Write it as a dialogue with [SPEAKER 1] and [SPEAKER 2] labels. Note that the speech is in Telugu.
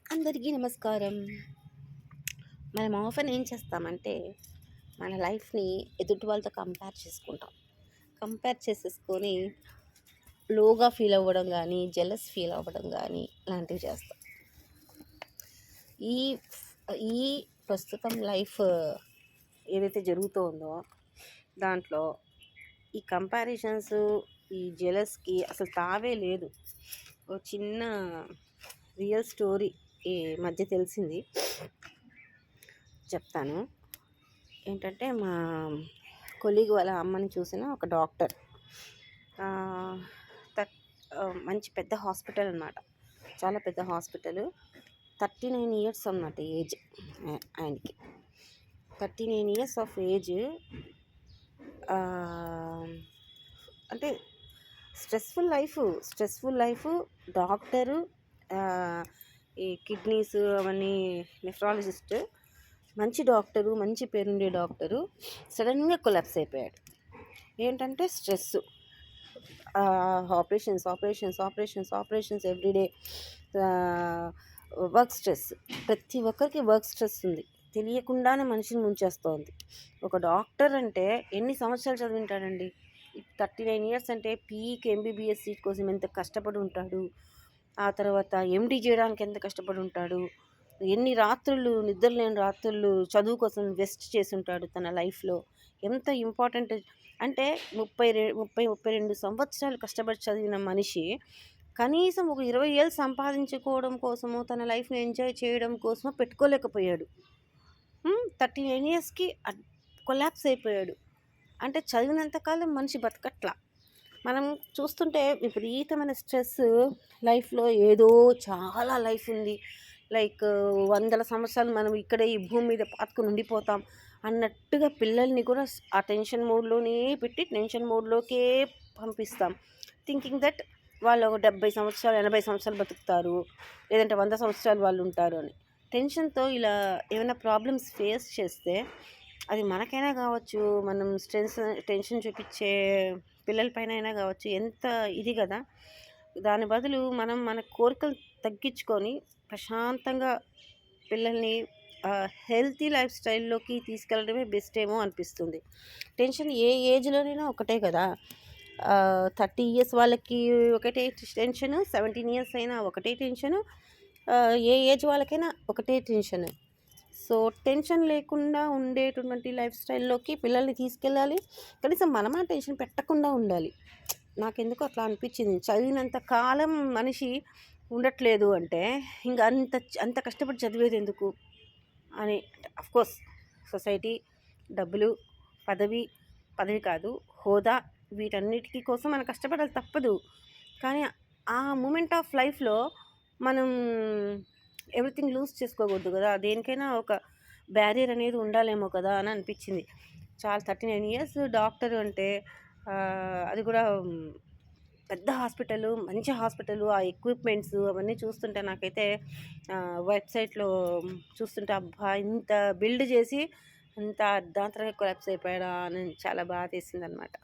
[SPEAKER 1] అందరికీ నమస్కారం. మనం ఆఫెన్ ఏం చేస్తామంటే, మన లైఫ్‌ని ఎదుటి వాళ్ళతో కంపేర్ చేసుకుంటాం. కంపేర్ చేసేసుకొని లోగా ఫీల్ అవ్వడం గానీ, జెలస్ ఫీల్ అవ్వడం గానీ ఇలాంటివి చేస్తాం. ఈ ఈ ప్రస్తుతం లైఫ్ ఏదైతే జరుగుతూ ఉందో, దాంట్లో ఈ కంపారిజన్స్, ఈ జెలస్‌కి అసలు తావే లేదు. ఓ చిన్న రియల్ స్టోరీ ఈ మధ్య తెలిసింది. చెప్తాను. ఏంటంటే మా కొలీగ్ వాళ్ళ అమ్మని చూసిన ఒక డాక్టర్. ఆహ్, తట్ మంచి పెద్ద హాస్పిటల్ అనమాట. చాలా పెద్ద హాస్పిటలు. 39 ఇయర్స్ అన్నమాట ఏజ్ ఆయనకి. 39 ఇయర్స్ ఆఫ్ ఏజ్. అంటే స్ట్రెస్‌ఫుల్ లైఫు. డాక్టరు, ఈ కిడ్నీస్ అవన్నీ నెఫ్రాలజిస్ట్. మంచి డాక్టరు, మంచి పేరుండే డాక్టరు. సడన్గా కొలాప్స్ అయిపోయాడు. ఏంటంటే stress. Operations everyday. Work stress. ప్రతి ఒక్కరికి వర్క్ స్ట్రెస్ ఉంది. తెలియకుండానే మనిషిని ముంచేస్తోంది. ఒక డాక్టర్ అంటే ఎన్ని సంవత్సరాలు చదివింటాడండి? 39 ఇయర్స్ అంటే పీఈకి ఎంబీబీఎస్ సీట్ కోసం ఎంత కష్టపడి ఉంటాడు. ఆ తర్వాత ఎండీ చేయడానికి ఎంత కష్టపడి ఉంటాడు. ఎన్ని రాత్రులు నిద్రలేని రాత్రులు చదువు కోసం వెస్ట్ చేసి ఉంటాడు తన లైఫ్లో. ఎంత ఇంపార్టెంట్ అంటే 32 సంవత్సరాలు కష్టపడి చదివిన మనిషి కనీసం ఒక 20 ఏళ్ళు సంపాదించుకోవడం కోసమో, తన లైఫ్ని ఎంజాయ్ చేయడం కోసమో పెట్టుకోలేకపోయాడు. 39 ఇయర్స్కి కొలాప్స్ అయిపోయాడు. అంటే చదివినంతకాలం మనిషి బతకట్లా. మనం చూస్తుంటే విపరీతమైన స్ట్రెస్. లైఫ్లో ఏదో చాలా లైఫ్ ఉంది, లైక్ వందల సంవత్సరాలు మనం ఇక్కడే ఈ భూమి మీద పాతుకుని ఉండిపోతాం అన్నట్టుగా పిల్లల్ని కూడా ఆ టెన్షన్ మోడ్లోనే పెట్టి టెన్షన్ మోడ్లోకే పంపిస్తాం, థింకింగ్ దట్ వాళ్ళు ఒక 70 సంవత్సరాలు 80 సంవత్సరాలు బతుకుతారు, లేదంటే 100 సంవత్సరాలు వాళ్ళు ఉంటారు అని. టెన్షన్తో ఇలా ఏమైనా ప్రాబ్లమ్స్ ఫేస్ చేస్తే అది మనకైనా కావచ్చు, మనం టెన్షన్ చూపించే పిల్లలపైన అయినా కావచ్చు, ఎంత ఇది కదా. దాని బదులు మనం మన కోరికలు తగ్గించుకొని ప్రశాంతంగా పిల్లల్ని హెల్తీ లైఫ్ స్టైల్లోకి తీసుకెళ్ళడమే బెస్ట్ ఏమో అనిపిస్తుంది. టెన్షన్ ఏ ఏజ్లోనైనా ఒకటే కదా. 30 ఇయర్స్ వాళ్ళకి ఒకటే టెన్షను, 17 ఇయర్స్ అయినా ఒకటే టెన్షను, ఏ ఏజ్ వాళ్ళకైనా ఒకటే టెన్షన్. సో టెన్షన్ లేకుండా ఉండేటటువంటి లైఫ్ స్టైల్లోకి పిల్లల్ని తీసుకెళ్ళాలి. కనీసం మనమా టెన్షన్ పెట్టకుండా ఉండాలి. నాకెందుకు అట్లా అనిపించింది. చదివినంత కాలం మనిషి ఉండట్లేదు అంటే ఇంకా అంత అంత కష్టపడి చదివేది ఎందుకు అని. అఫ్కోర్స్ సొసైటీ, డబ్బులు, పదవి పదవి కాదు హోదా, వీటన్నిటికీ కోసం మనం కష్టపడాలి, తప్పదు. కానీ ఆ మూమెంట్ ఆఫ్ లైఫ్లో మనం ఎవ్రీథింగ్ లూజ్ చేసుకోకూడదు కదా. దేనికైనా ఒక బ్యారియర్ అనేది ఉండాలేమో కదా అని అనిపించింది. చాలా 39 ఇయర్స్ డాక్టర్ అంటే అది కూడా పెద్ద హాస్పిటల్, మంచి హాస్పిటల్, ఆ ఎక్విప్మెంట్స్ అవన్నీ చూస్తుంటే నాకైతే వెబ్సైట్లో చూస్తుంటే అబ్బా ఇంత బిల్డ్ చేసి అంత అర్ధాంతరంగా కొలాప్స్ అయిపోయాడా అని చాలా బాధ వేసింది అనమాట.